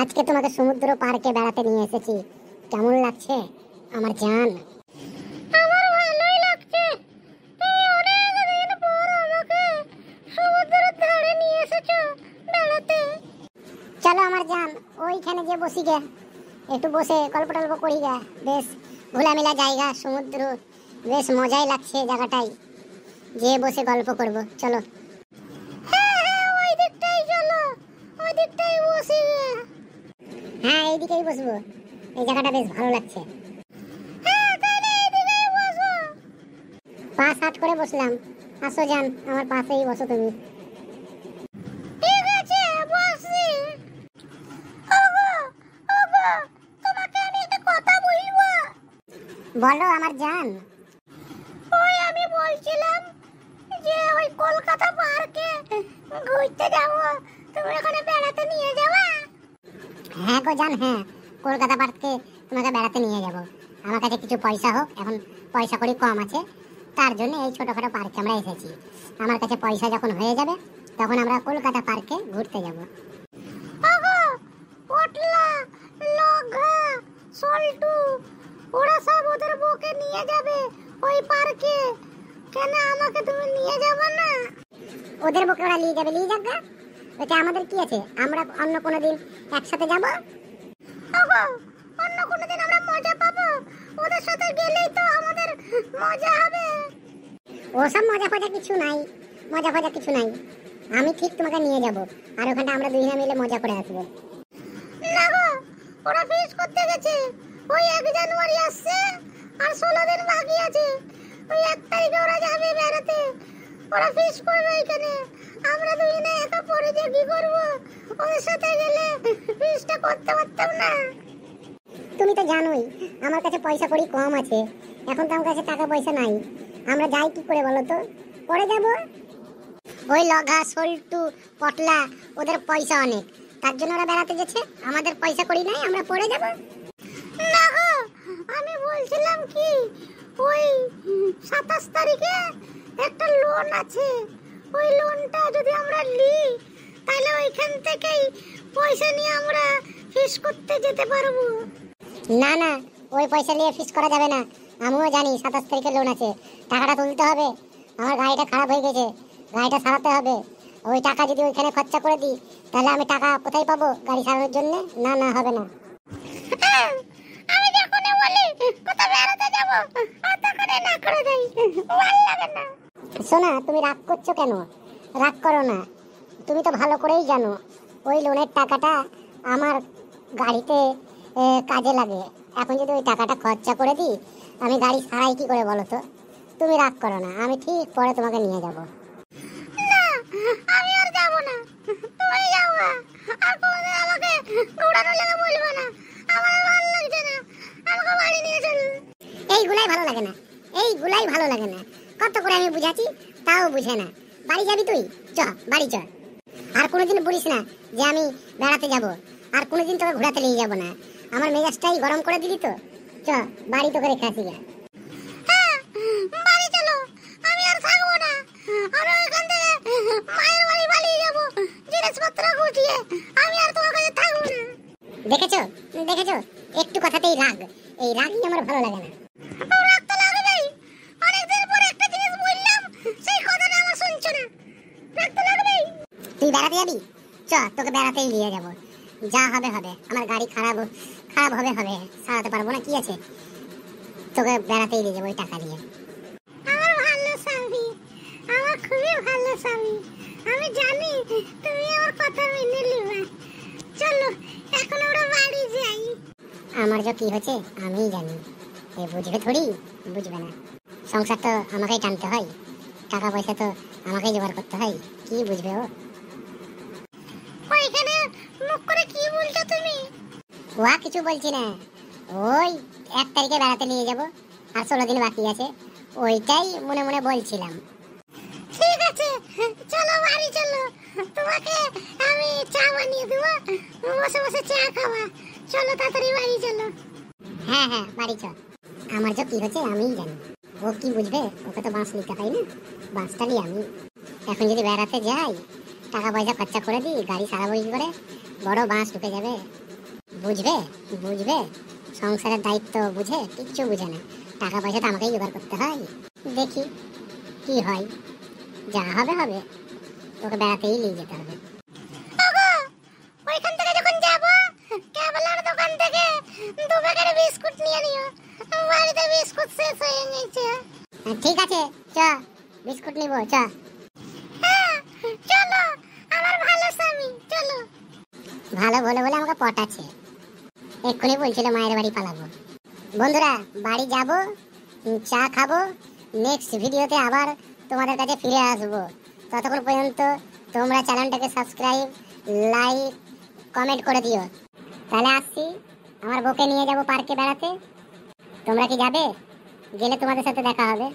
আজকে তোমাকে সমুদ্র পার্কে বেড়াতে নিয়ে এসেছি। কেমন লাগছে আমার জান? আমার ভালোই লাগছে। তুমি অনেক দিন পর আমাকে সমুদ্রের ধারে নিয়ে এসেছো বেড়াতে। চলো আমার জান, ওইখানে যে বসি গে, একটু বসে গল্প টল্প করি গে। বেশ ঘোলামেলা জায়গা, সমুদ্র, বেশ মজাই লাগছে জায়গাটাই। যে বসে গল্প করব, চলো। হ্যাঁ হ্যাঁ, ওই দিকটাই চলো, ওই দিকটাই বসি গে। হ্যাঁ, এইদিকেই বসবো, এই জায়গাটা বেশ ভালো লাগছে। হ্যাঁ, তাহলে এইদিকেই বসো। পা সাট করে বসলাম। আসো জান, আমার পাশেই বসো তুমি। ঠিক আছে, বসি। ওগো, ওগো, তোমাকে আমি একটা কথা বলবো। বলো আমার জান। ওই আমি বলছিলাম যে ওই কলকাতা পার্কে ঘুরতে যাব, তুমি ওখানে বেড়াতে নিয়ে যাবা? হ্যাঁ গো জান, হ্যাঁ, কলকাতা পার্কে তোমাকে বেড়াতে নিয়ে যাব। আমার কাছে কিছু পয়সা হোক, এখন পয়সা কড়ি কম আছে, তার জন্য এই ছোটখাটো পার্কে আমরা এসেছি। আমার কাছে পয়সা যখন হয়ে যাবে তখন আমরা কলকাতা পার্কে ঘুরতে যাব। ওগো, পটলা, লগা, সল্টু, ওরা সব ওদের বউকে নিয়ে যাবে ওই পার্কে। কেন আমাকে তুমি নিয়ে যাবে না? ওদের বুকে ওরা নিয়ে যাবে, নিয়ে যাক গা। ওতে আমাদের কি আছে? আমরা অন্য কোনো দিন একসাথে যাব। ওগো, অন্য কোনো দিন আমরা মজা পাবো, ওদের সাথে গেলেই তো আমাদের মজা হবে। ওসব মজা ফজা কিছু নাই, মজা ফজা কিছু নাই। আমি ঠিক তোমাকে নিয়ে যাব, আর ওখানটা আমরা দুজনে মিলে মজা করে আসবো। না গো, ওরা ফিস করতে গেছে। ওই 1 জানুয়ারি আসছে, আর 16 দিন বাকি আছে। ওই 1 তারিখে ওরা যাবে বেড়াতে, ওরা ফিস করবে এখানে। আমরা দুজনে একা পড়ে যে কি করব? ওদের সাথে গেলে ফিসটা করতে পারতাম না। তুমি তো জানোই আমার কাছে পয়সা কড়ি কম আছে, এখন তো আমার কাছে টাকা পয়সা নাই। আমরা যাই কি করে বলো তো? পরে যাব। ওই লগা, সল্টু, পটলা, ওদের পয়সা অনেক, তার জন্য ওরা বেড়াতে যাচ্ছে। আমাদের পয়সা কড়ি নাই, আমরা পরে যাব। না গো, আমি বলছিলাম কি, ওই 27 তারিখে একটা লোন আছে। ওই লোনটা যদি আমরা নিই, তাহলে ওইখান থেকেই পয়সা নিয়ে আমরা ফিস করতে যেতে পারবো। না না, ওই পয়সা নিয়ে ফিস করা যাবে না। আমিও জানি 27 তারিখে লোন আছে, টাকাটা তুলতে হবে। আমার গাড়িটা খারাপ হয়ে গেছে, গাড়িটা সারাতে হবে। ওই টাকা যদি ওইখানে খরচা করে দিই, তাহলে আমি টাকা কোথায় পাবো গাড়ি সারানোর জন্য? না না, হবে না। আমি যখনই বলি কোথাও বেড়াতে যাব, আর তখনই না করে দেই, ভালো লাগে না। শোনা, তুমি রাগ করছো কেন? রাগ করো না, তুমি তো ভালো করেই জানো ওই লোনের টাকাটা আমার গাড়িতে কাজে লাগে। এখন যদি ওই টাকাটা খরচা করে দিই, আমি গাড়ি সারাই কি করে বলো তো? তুমি রাগ করো না, আমি ঠিক পরে তোমাকে নিয়ে যাব। না, আমি আর যাব না, তুমি যাও না। আর কোনোদিন আমাকে ঘোরানো লেগে বলবো না, আমার আর ভালো লাগছে না। আমাকে বাড়ি নিয়ে চলো। এইগুলাই ভালো লাগে না, এইগুলাই ভালো লাগে না। কত করে আমি বুঝাচ্ছি, তাও বুঝে না। বাড়ি যাবি তুই? চ বাড়ি চ। আর কোনোদিন বলিস না যে আমি বেড়াতে যাব, আর কোনোদিন তোকে ঘোরাতে নিয়ে যাব না। আমার মেজাজটাই গরম করে দিলি তো। চ বাড়ি তোকে রেখে আসি গা। হ্যাঁ, বাড়ি চলো, আমি আর থাকবো না। আমি ওইখান থেকে মায়ের বাড়ি পালিয়ে যাবো জিনিসপত্র গুছিয়ে। আমি আর তোমার কাছে থাকবো না। দেখেছো দেখেছো, একটু কথাতেই রাগ। এই রাগই আমার ভালো লাগে না। রাগ তো লাগবেই। অনেকদিন পর একটা জিনিস বললাম, সেই কথাটা আমার শুনছো না। রাগ তো লাগবেই। তুই বেড়াতে যাবি? চ, তোকে বেড়াতেই নিয়ে যাব। যা হবে হবে, আমার গাড়ি খারাপ খারাপ হবে হবে, সারাতে পারবো না, কি আছে? তোকে বেড়াতেই নিয়ে যাবো ওই টাকা দিয়ে। আমার ভালো স্বামী, আমার খুবই ভালো স্বামী। আমি জানি তুমি আমার কথা মেনে নেবে। চলো, এখন আমরা বাড়ি যাই। আমার যে কি হচ্ছে আমিই জানি, এ বুঝবে থোড়ি? বুঝবে না। সংসার তো আমাকেই টানতে হয়, টাকা পয়সা তো আমাকেই জোগাড় করতে হয়, কি বুঝবে ও? ওইখানে মুখ করে কি বলছো তুমি? ওয়া কিছু বলছি না, ওই 1 তারিখে বেড়াতে নিয়ে যাব, আর 16 দিন বাকি আছে, ওইটাই মনে মনে বলছিলাম। ঠিক আছে, চলো বাড়ি চলো। তোমাকে আমি চা বানিয়ে দেবো, বসে বসে চা খাওয়া। চলো তাড়াতাড়ি বাড়ি চলো। হ্যাঁ হ্যাঁ, বাড়ি চ। আমার যে কি হচ্ছে আমিই জানি, ও কি বুঝবে? ওকে তো বাঁশ নিতে হয় না, বাঁশটা নিয়ে আমি এখন যদি বেড়াতে যাই, টাকা পয়সা খরচা করে দিই, গাড়ি সারাবো কি করে? বড় বাঁশ ঢুকে যাবে। বুঝবে বুঝবে সংসারের দায়িত্ব বুঝে কিচ্ছু বুঝে না। টাকা পয়সা তো আমাকেই জোগাড় করতে হয়। দেখি কি হয়, যা হবে হবে, তোকে বেড়াতেই নিয়ে যেতে হবে। ওগো, ওইখান থেকে যখন যাব কেবলার দোকান থেকে 2 প্যাকেট বিস্কুট নিয়ে নিও। বাড়িতে বিস্কুট শেষ হয়ে গেছে। ঠিক আছে, চ বিস্কুট নিব, চ। হ্যাঁ, চলো, আমার ভালো স্বামী, চলো। ভালো বলে বলে আমাকে পটাচ্ছে। এক্ষুনি বলছিল মায়ের বাড়ি পালাবো। বন্ধুরা, বাড়ি যাব, চা খাবো, নেক্সট ভিডিওতে আবার তোমাদের কাছে ফিরে আসবো। ততক্ষণ পর্যন্ত তোমরা চ্যানেলটাকে সাবস্ক্রাইব, লাইক, কমেন্ট করে দিও। তাহলে আসছি, আমার বউকে নিয়ে যাব পার্কে বেড়াতে। তোমরা কি যাবে? গেলে তোমাদের সাথে দেখা হবে।